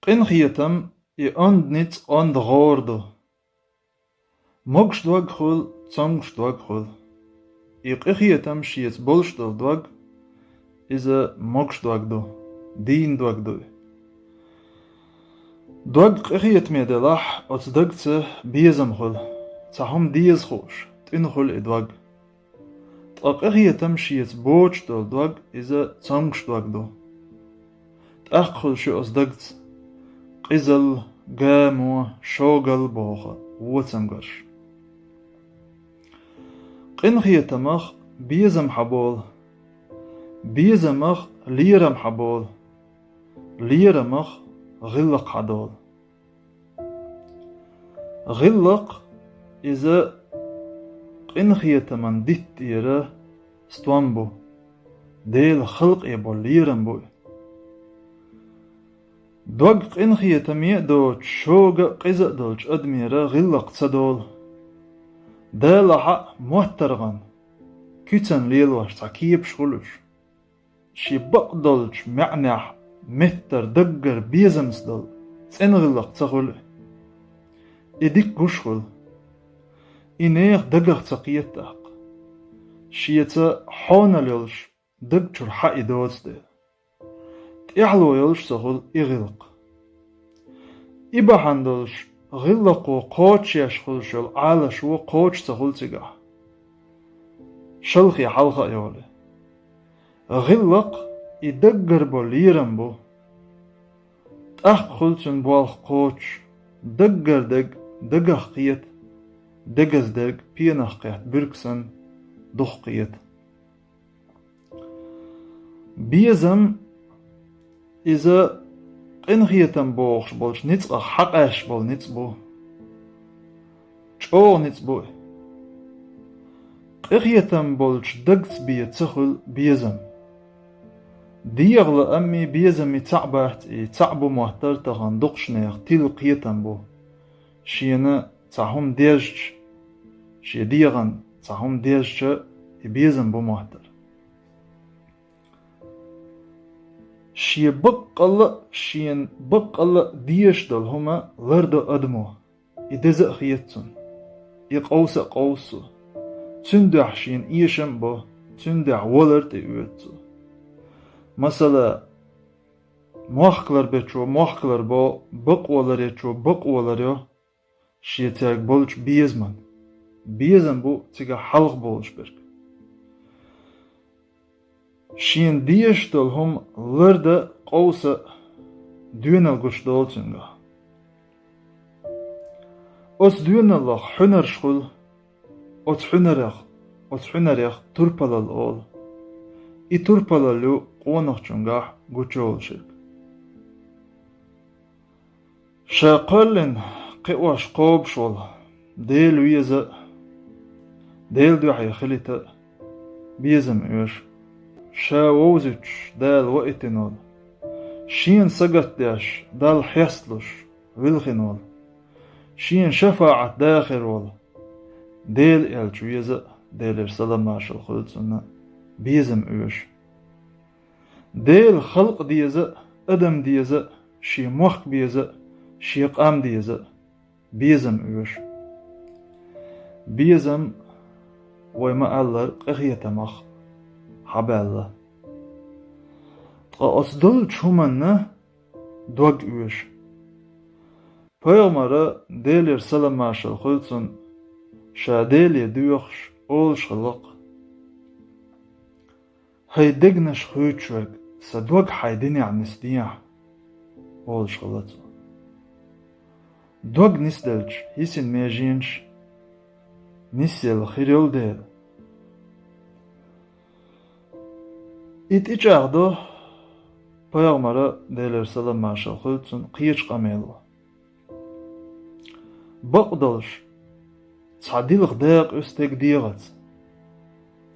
Qinchiatam I ond nits ond gordo. Mogst dwag chul, zongst dwag chul. I qinchiatam shiets bolstel dwag is mogst dwag do. Dien dwag do. Dwag qinchiat me de lach ots dagtse biezam chul. Zahom diez chosh. Tin chul I dwag. Qinchiatam shiets bolstel dwag is zongst dwag do. Tach chul shi os dagtse. قزل قامو شوغل بوخا ووتسنقرش قنخيتمخ بيزم حبول بيزمخ ليرم حبول ليرمخ غلق حدول غلق إذا قنخيتمن ديت إيرا ستوانبو ديل خلق يبول ليرم بوي دوغ قنخيتم يأدو شوغ قزق دولش أدميرا غلق تصدول دالا حق موترغن كتن ليلوش تعكيب شغلوش شي بقدولش معنح متر دقر بيزمس دول تسن غلق تغل إديك قشغل إنيخ دقر تقيتاق شيتا حونا ليلش دقشر حقي دوز دي إحلو يلش تغل إغلق إبا حندلش غلقو قوتش يشخلشل على شو قوتش تغل تقع شلخي حلقة يولي غلق إدقر بو ليرم بو تأخ خلتن بوالخ قوتش دقر دقخ قيت دقز دق بينخ قيت بركسن دخ قيت بيزم إذا قنخيتم بوخش بولش نتقى حقاش بول نتبو چو نتبو قنخيتم بولش دقت بيه تخل بيزم ديغل أمي بيزم تعبحت تعبو محتر تغن دقشنيخ تيل قيتم بو شينا تعهم ديجج شي ديغن تعهم ديجج بيزم بو محتر شي شين بقل ديش دل هما لرد أدمو إدزق خيتون إقوس قوسو تندح شين إيشم بو تندح ولرد إيوتو مثلا موخكلر بيتشو موخكلر بو بقولر يتشو بقولر يو شي تاك بولش بيزمن بيزم بو تيجا حلق بولش برك شين ديش دل هم لرد قوس ديونل قش دولتنغا أس ديونل حنر شخل أت حنريخ تربل الأول إي تربل لو قونخ چنغا قوچول شرك شاقلن قواش قوب شول ديل ويزا ديل دوحي خليتا بيزم إيش شاووزيتش دال وقتنول شين سقط داش دال حيصلش ويلخنول شين شفاعة داخل ولا ديل إلش ويزا ديل إرسال ماشل خلصنا بيزم إيش ديل خلق ديزا أدم ديزا شي موخ بيزا شي قام ديزا بيزم إيش بيزم ويما الله قخية مخ حبالله أصدل شومنا دوغ إيش Peygamber'e delir selam maşal khulsun şadeli duyuş ol şılıq هيدقنش خوتشوك صدوق حيدني عن نسديع ol şılıq دوغ نسدلش هيسن ميجينش نسيل خيريول ديل İtiçağdı Peygamber'e delir selam maşal khulsun qiyıç qamelu بقدرش تعديلك داق استك ديغت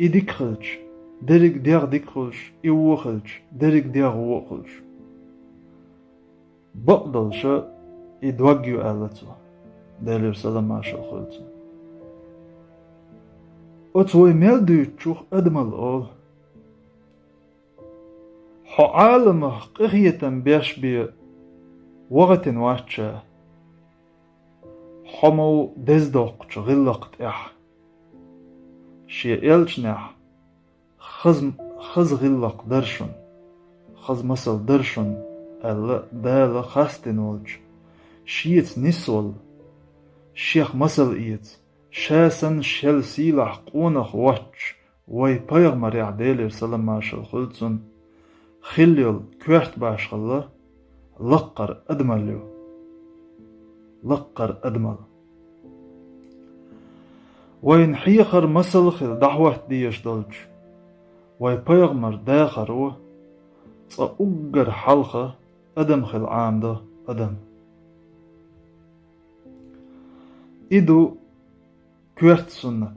إديك خلش درك ديغ ديك خلش إيو خلش درك ديغ وو خلش بقدرش إدوغيو آلتو دالير سلام ماشا خلتو أتوي ميلدو تشوخ أدمال أول حو عالمه قخية بيش بي وقت واتشا حمو دزدوق غلقت شي يلشنح خز غلق درشن خز مسل درشن ألا دالا خاستن ولج شيت نسول شيخ مسل إيت شاسن شل سيلح قونخ واتش وي بيغمر يعديلر سلام ماشل خلصن خليل كوحت باش خلا لقر أدمليو لقر أدمل وين حيخر مسل خل دعوة ديش دلج وي بيغمر داخرو تأجر حلقة أدم خل عام ده أدم إدو كوحت سنة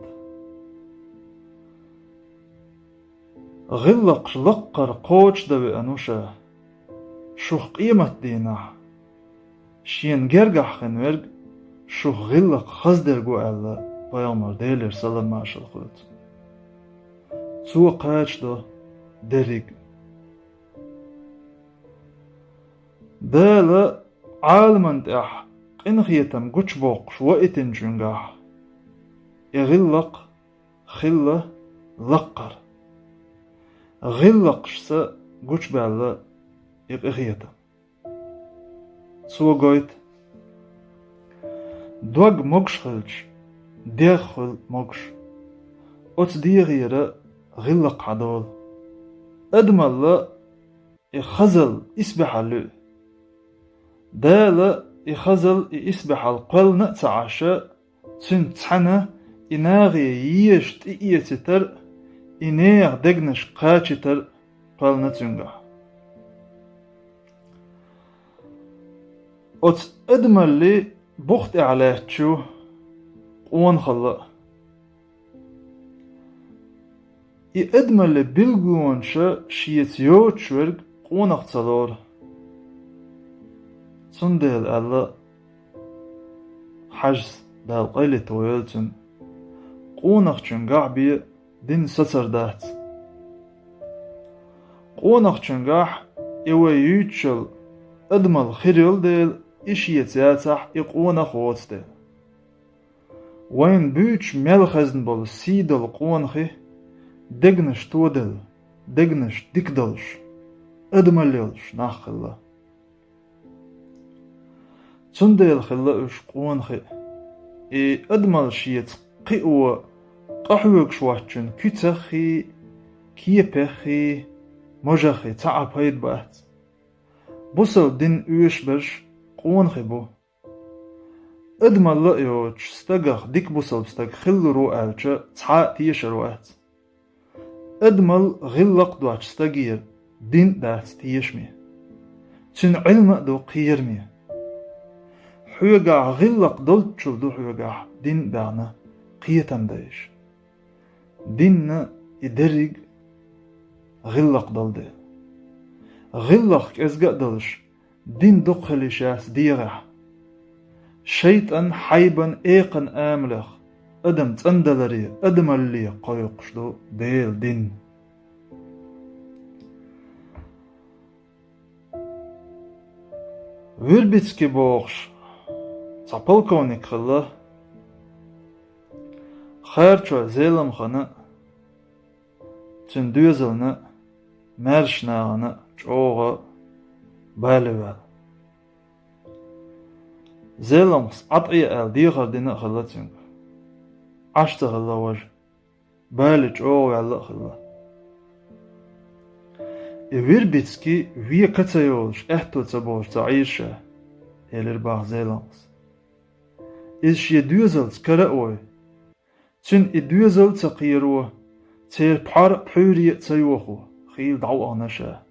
غلق لقر قوش دوي أنوشا شوخ قيمة دينا شين جرجح خنورج شوخ غلق خزدر جو ألا بيامر ديلر سلام ماشل خلط سو قاش ده دريج دالا عالمند قنخيتم قوش بوقش وقتن جنجاح يغلق خلة لقر غلق شسا قوش بالا يغيتم سو قويت دوغ موكش خلج ديخل موكش اوت ديغيرا غلق عدول ادمال يخزل اسبح اللو دالا يخزل يسبح القل نتعشى تنتحنا إناغي ييشت إيتتر إنيغ دقنش قاتشتر قل نتنجح اوت ادمالي بوخت اعلاتشو قوان خلا ادمالي بلغونشا شيتيوت شورج قوان اختلور سندل ألا حجز دال قيلة تويلتن قونخشن قعبي دين ستر دات قونخشن قح إوا يوتشل أدمل خيريل ديل إشيت ياتح إقونخ ووت ديل وين بيوتش ملخزن بول سيدل قونخي دقنش تودل دقنش ديكدلش أدمل يلش ناخلا تندل خلا اش قونخي أدمل شيت قيوة قحوك شواتشن كتخي كيبخي مجخي تعب هيد بات بوصل دين اوش برش قونخي بو أدمل لأيوش ستقخ ديك بوصل بستق خل روالشا تعا تيش روات أدمل غلق دواتش ستقير دين دات تيشمي تن علم دو قيرمي حوغا غلق دلتشل دو حوغا دين بانا قيتم دايش دين يدرج غلق دل غلق ازقا دلش دين دقلي شاس ديغح شيطان حيبا ايقن آملخ ادم تندلري ادم اللي قيقشدو ديل دين ويربيتسكي بوغش صابلكونيك خلا خيرچو زيلم خنا تندوزلنا مرشناغنا چوغا بالوال زيلم عطعي ال ديغر دينا خلا تنگ عشت خلا وجه بالي چوغا علا خلا ويربيتسكي ويا كتايولش احتو تبوش تعيشة يلر باغ زيلمس إذ شي دوزل تكرأوي تن إدوزل تقيروه تير بحار بحوري تيوخو خيل دعوة نشا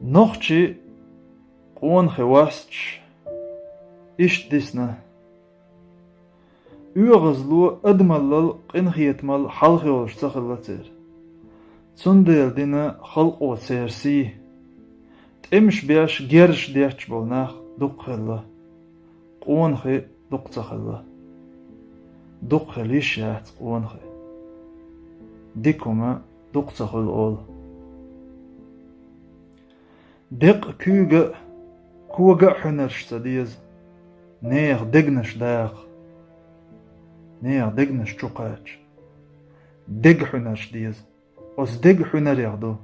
نوخشي قوان خواستش إش ديسنا يغزلو أدملل قنخيتمل حلقي ولش تخلتير تنديل دينا خلقو تيرسي تمش بيش جيرش ديش بولناخ دق خلا قونخي دق تخلا دق خليش يات قونخي ديكوما دق تخل أول دق كوغا حنرش تديز نيغ دقنش داق نيغ دقنش چوقاج دق حنرش ديز أس دق حنر يغدو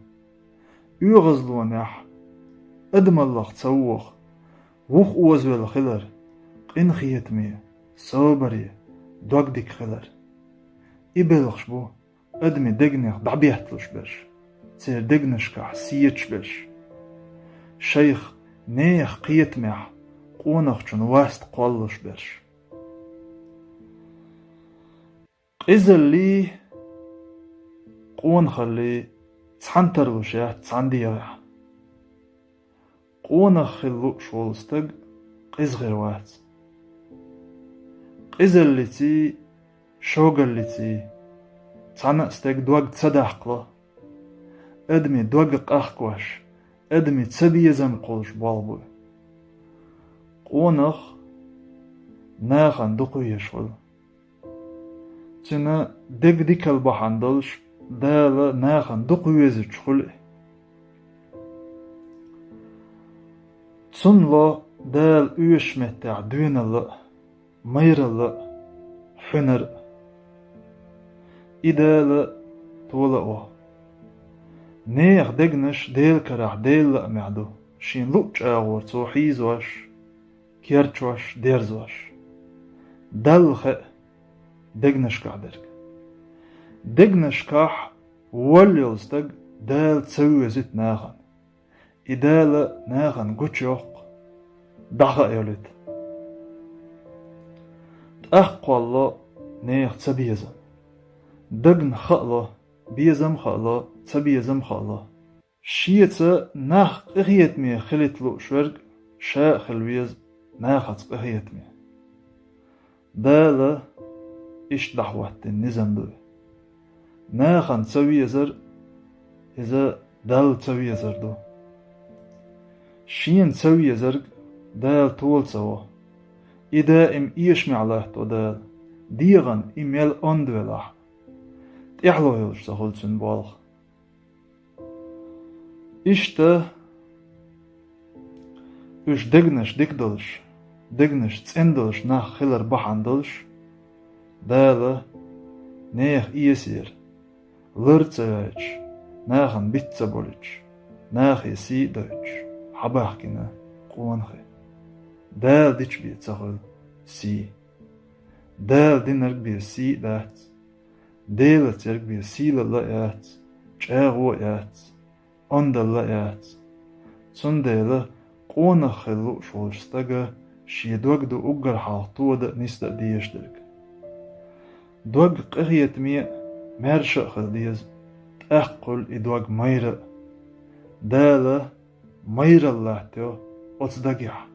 يغزلون يح أدم الله تصوخ وخ أوزوال خلر قين خيتمي صوبري دوك ديك خلر إبلغش بو أدمي دقنيخ دعبيهتلش بش تير دقنش كح سيتش بش شيخ نيخ قيتميح قونخ چون واست قوالش بش قزل لي قون خلي تسحنترلوش يح تسعنديغ قونخ خلو شولستق قز غير وات قزل لتي شوغل لتي تعنقستك دوغ تصدحقله أدمي دوغ قاحكوش أدمي تسبيزم قولش بالبو قونخ ناخن دقو يشغل تنا دق ديك البحندلش دالا ناخن دقو يزج خلق تنلا دال اوش متع دوين الله مير الله حنر إدال طولقوا نيخ دقنش ديل كراح ديل لأمعدو شين لوش آغور تو حيزوش كيرتشوش ديرزوش دل خق دقنش كعدرك دقنش كاح وليلستق دال تسوي زيت ناخن إدال ناخن قوتشوق دخا يولد تأحق الله نيخ تسبيزم دقن خقله بيزم خقله تسبيزم خقله شيئة ناخ قهيت مي خلت لو شورق شاء خلويز ناخت قهيت مي دالة إش دعوة النظام دو ناخن تسبيزر إذا دال تسبيزر دو شين تسبيزر دال طول سوا إذا إم إيش معلهت ودال ديغن إميل أندولح تحلو يلش تخلصن بالغ إشتا إش دقنش دقدلش دقنش تسندلش ناخ خلر بحندلش دالة نيخ إيسير لرتساج ناخن بيتسابولش ناخ يسي دوش حباحكنا قوانخي دال ديش بيتسخل سي دال دينرك بي سي دات ديلت يرك بي سي للايات چاغو يات اندل لايات سن ديله قونا خلو شولشتاقا شي دوغ دو اقر حالطو دا نستا ديش درك دوغ قغيت مي مارشا خل ديز تأقل إدوغ ميرا دالة ميرا الله تيو أتصدقيح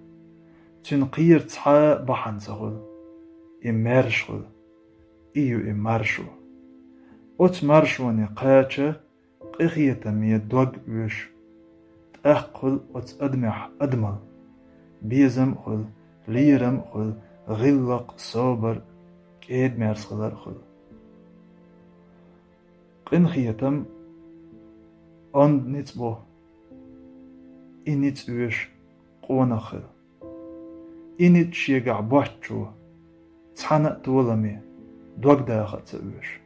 تنقير تحا بحن سخل إمارش خل إيو إمارشو أتمارشوني قاتشا قغية مي دوغ ويش تأقل أتأدمح أدمل بيزم خل ليرم خل غلق صابر كيد مارس خلر خل قنخيتم أند نتبو إنيت ويش قونا خل إنيت شيقع بوحتشو تحنق تولمي دوغ داخل تأويش